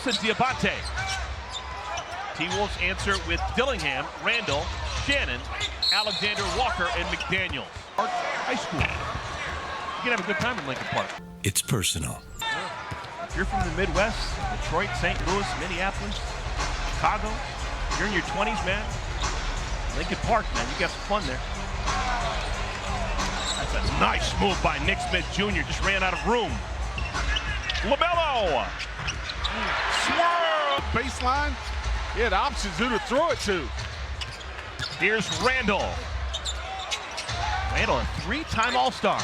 Musa Diabate. T-Wolves answer with Dillingham, Randall, Shannon, Alexander Walker, and McDaniels. High school. You can have a good time in Lincoln Park. It's personal. If you're from the Midwest, Detroit, St. Louis, Minneapolis, Chicago, you're in your 20s, man. Lincoln Park, man, you got some fun there. That's a nice move by Nick Smith Jr. Just ran out of room. LaMelo. Swirl. Baseline. He had options who to throw it to. Here's Randall. Randall, a three-time All-Star.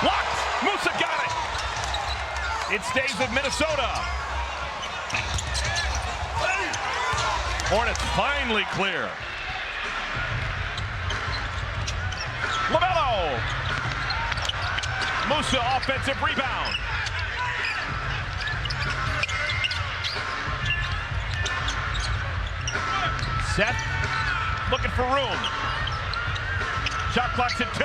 Blocked. Musa got it. It stays with Minnesota. Hornets finally clear. LaMelo. Musa offensive rebound. Seth looking for room. Shot clock's at 2.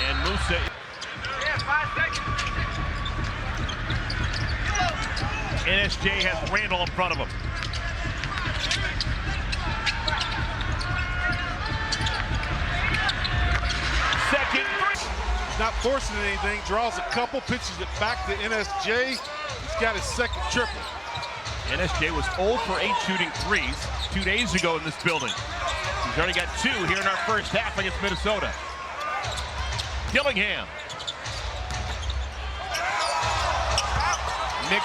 And Musa. NSJ has Randall in front of him. Second. Not forcing anything, draws a couple, pitches it back to NSJ. He's got his second triple. NSJ was 0 for 8 shooting threes 2 days ago in this building. He's already got 2 here in our first half against Minnesota. Dillingham. Nick.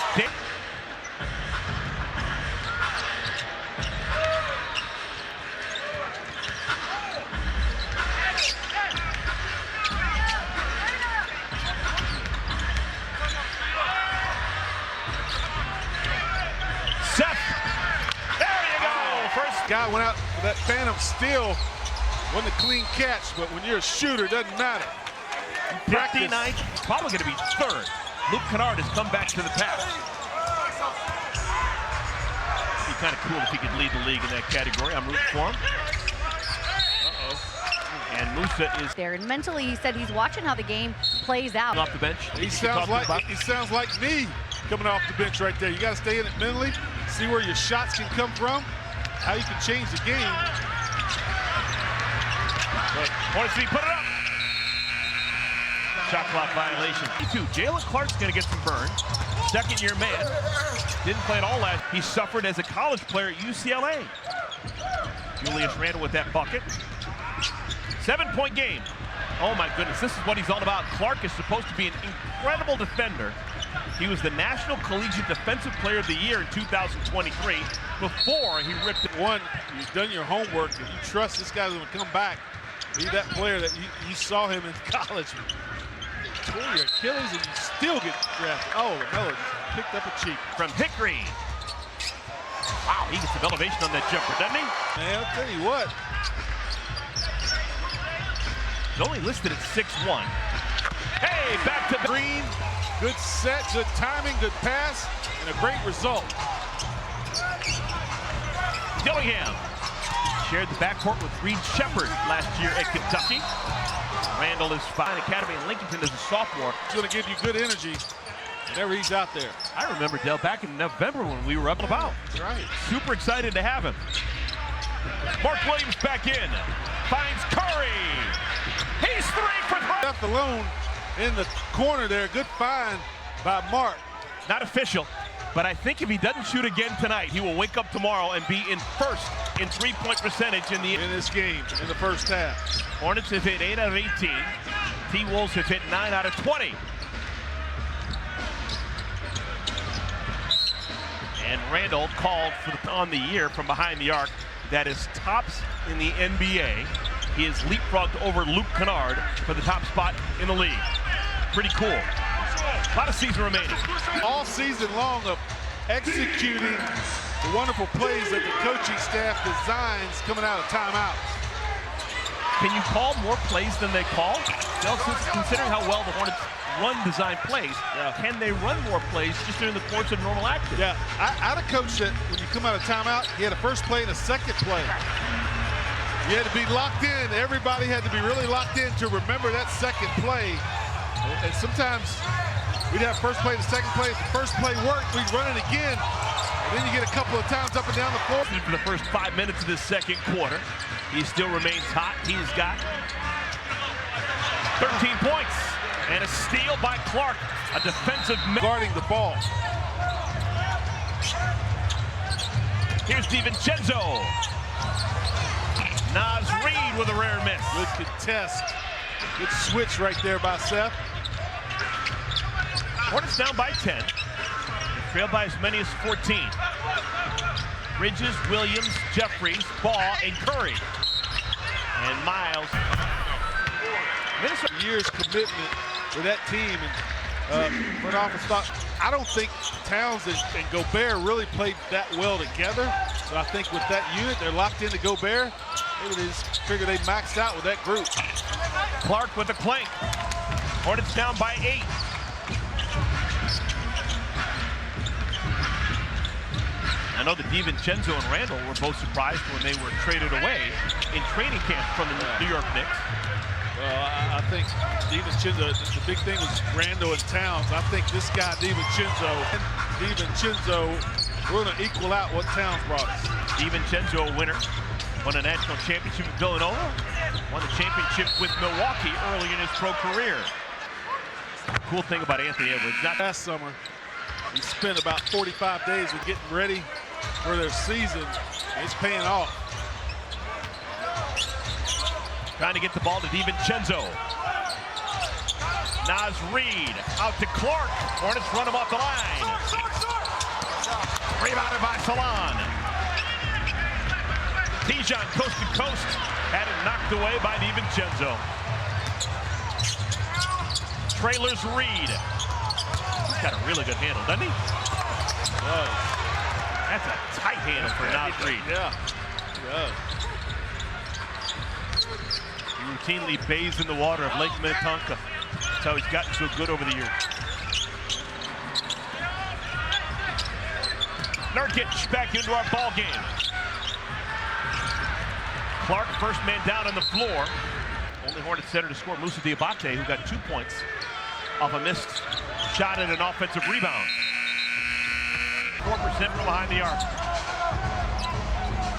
Seth. There you go. First guy went out for that phantom steal. Wasn't a clean catch, but when you're a shooter, it doesn't matter. 59th, probably going to be 3rd. Luke Kennard has come back to the pass. It'd be kind of cool if he could lead the league in that category. I'm rooting for him. And Musa is there, and mentally he said he's watching how the game plays out. Off the bench. He sounds like me coming off the bench right there. You got to stay in it mentally, see where your shots can come from, how you can change the game. Hornets put it up. Shot clock violation. Jalen Clark's going to get some burn. Second-year man. Didn't play at all last. He suffered as a college player at UCLA. Julius Randle with that bucket. 7-point game. Oh my goodness, this is what he's all about. Clark is supposed to be an incredible defender. He was the National Collegiate Defensive Player of the Year in 2023 before he ripped it. One, you've done your homework and you trust this guy's going to come back. Be that player that you saw him in college. Pull your Achilles and you still get drafted. Oh, LaMelo just picked up a cheek. From Hickory. Wow, he gets some elevation on that jumper, doesn't he? Man, I'll tell you what. He's only listed at 6'1". Hey, back to Green. Good set, good timing, good pass, and a great result. Dillingham shared the backcourt with Reed Shepard last year at Kentucky. Randall is fine. Academy in Lincolnton as a sophomore. He's going to give you good energy whenever he's out there. I remember, Dale, back in November when we were up and about. That's right. Super excited to have him. Mark Williams back in. Finds Curry. He's 3 for 3. Left alone in the corner there. Good find by Mark. Not official, but I think if he doesn't shoot again tonight, he will wake up tomorrow and be in first in three-point percentage in this game in the first half. Hornets have hit 8 out of 18. T-Wolves have hit 9 out of 20. And Randall called on the year from behind the arc. That is tops in the NBA. He has leapfrogged over Luke Kennard for the top spot in the league. Pretty cool. A lot of season remaining. All season long of executing the wonderful plays that the coaching staff designs coming out of timeouts. Can you call more plays than they call? Well, considering how well the Hornets run design plays, can they run more plays just during the course of normal action? Yeah, I'd have coached that when you come out of timeout, you had a first play and a second play. You had to be locked in. Everybody had to be really locked in to remember that second play. And sometimes we'd have first play to second play. If the first play worked, we'd run it again. And then you get a couple of times up and down the floor. For the first 5 minutes of this second quarter, he still remains hot. He's got 13 points and a steal by Clark, a defensive Guarding the ball. Here's DiVincenzo. Naz Reid with a rare miss. Good contest. Good switch right there by Seth. Hornets down by 10. Trailed by as many as 14. Bridges, Williams, Jeffries, Ball, and Curry. And Miles. Minnesota years commitment with that team, and front office thought, I don't think Towns and Gobert really played that well together. So I think with that unit, they're locked into Gobert. Maybe they just figure they maxed out with that group. Clark with a clank. Hornets down by 8. I know that DiVincenzo and Randall were both surprised when they were traded away in training camp from the New York Knicks. Well, I think DiVincenzo, the big thing was Randall and Towns. I think this guy, DiVincenzo, we're going to equal out what Towns brought us. DiVincenzo, a winner, won a national championship with Villanova, won the championship with Milwaukee early in his pro career. Cool thing about Anthony Edwards, not last summer, he spent about 45 days with getting ready for their season. It's paying off. Trying to get the ball to DiVincenzo. Naz Reid out to Clark. Hornets run him off the line. Rebounded by Salon. Tijon coast to coast. Had it knocked away by DiVincenzo. Trailers Reid. He's got a really good handle, doesn't he? That's a tight handle for Naz Reid. Yeah. He routinely bathes in the water of Lake Minnetonka. That's how he's gotten so good over the years. Nurkic back into our ball game. Clark, first man down on the floor. Only Hornets center to score, Moussa Diabate, who got 2 points off a missed shot and an offensive rebound. 4% from behind the arc.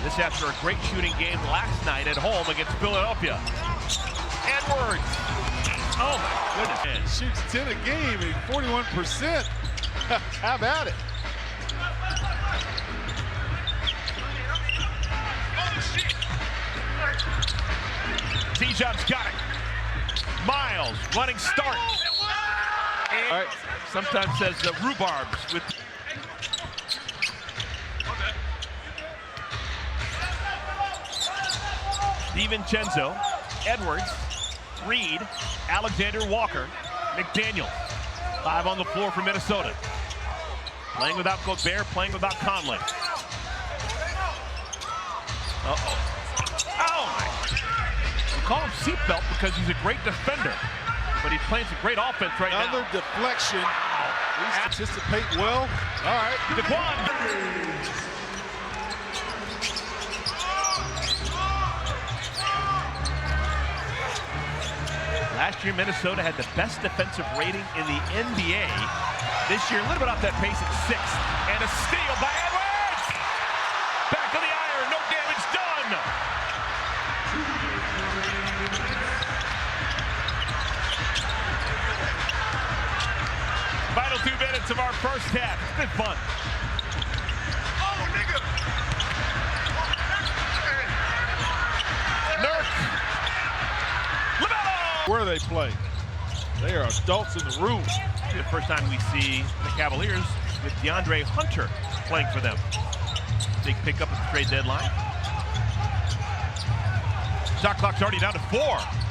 This after a great shooting game last night at home against Philadelphia. Edwards. Oh my goodness. Shoots 10 a game and 41%. How about it? Tijon's got it. Miles running start. And all right, sometimes says the rhubarbs with. DiVincenzo, Edwards, Reid, Alexander Walker, McDaniel. 5 on the floor for Minnesota. Playing without Gobert, playing without Conley. Uh-oh. Oh, my. We call him seatbelt because he's a great defender, but he's playing some great offense right now. Another deflection. Wow. Anticipate well. All right. DeQuan. Last year, Minnesota had the best defensive rating in the NBA. This year, a little bit off that pace at 6th. And a steal by Edwards! Back of the iron, no damage done! Final 2 minutes of our first half. It's been fun. Oh, nigga! Nurk! Where they play. They are adults in the room. The first time we see the Cavaliers with DeAndre Hunter playing for them. Big pickup at the trade deadline. Shot clock's already down to 4.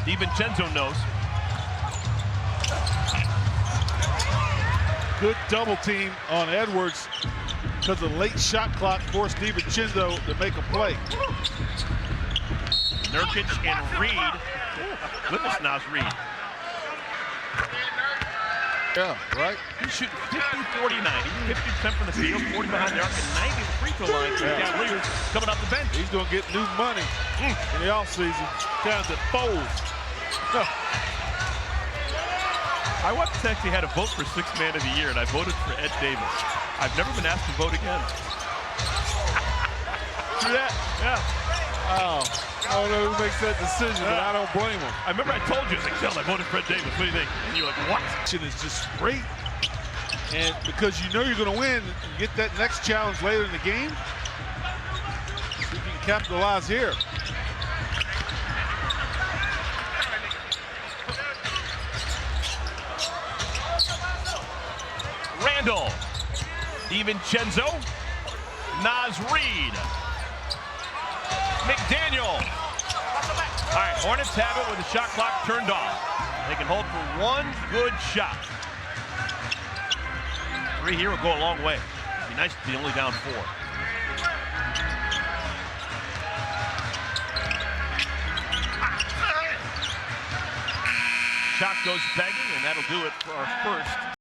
DiVincenzo knows. Good double team on Edwards because the late shot clock forced DiVincenzo to make a play. Nurkic and Reid. Goodness, Naz Reid. Yeah, right? He's shooting 50, 40, 90. 50% from the field, 40 behind the arc, and 90 the free throw line for the Cavaliers coming off the bench. He's going to get new money in the offseason down to Foles. I once actually had a vote for Sixth Man of the Year, and I voted for Ed Davis. I've never been asked to vote again. See that? Yeah. Oh, I don't know who makes that decision, but I don't blame him. I remember I told you, I was like, Phil, I voted for Ed Davis. What do you think? And you're like, what? It is just great. And because you know you're going to win, you get that next challenge later in the game. See if you can capitalize here. Randall, DiVincenzo, Naz Reid, McDaniel. All right, Hornets have it with the shot clock turned off. They can hold for one good shot. 3 here will go a long way. It'd be nice to be only down 4. Shot goes begging, and that'll do it for our first